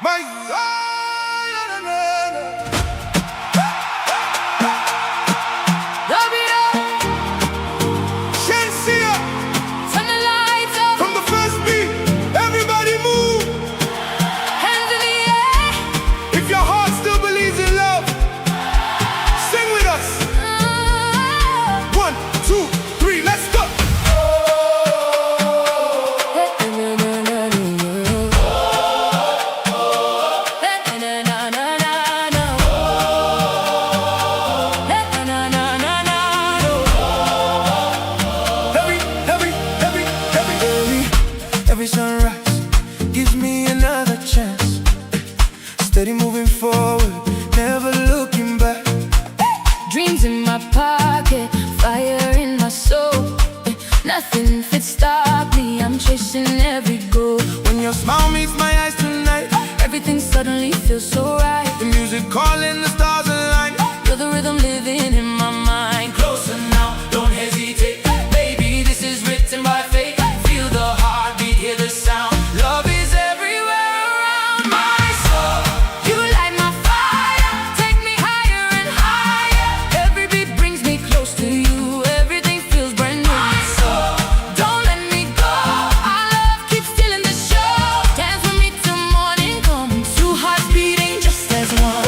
My God. Davido, Shenseea, turn the lights up, from the first beat, everybody move. hands in the air. If your heart still believes in love, sing with us. 1, 2, 3, let's go. Heavy, heavy, heavy, heavy, heavy. Every sunrise gives me another chance. Steady moving forward, never looking back. Dreams in my pocket, fire in my soul. Nothing fit stop me, I'm chasing every goal. When your smile meets my eyes tonight, Everything suddenly feels so right. the music calling, the stars align. Feel the rhythm living in my mind. Closer now, don't hesitate. Baby, this is written by fate. Feel the heartbeat, hear the sound. Love is everywhere around my soul. You light my fire, take me higher and higher. Every beat brings me close to you. Everything feels brand new. My soul, don't let me go. Our love keeps stealing the show. Dance with me till morning comes. Two hearts beating just as one.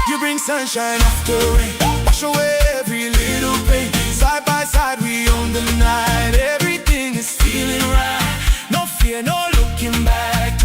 You bring sunshine after rain, wash away every little pain. Side by side we own the night. Everything is feeling right. No fear, no looking back.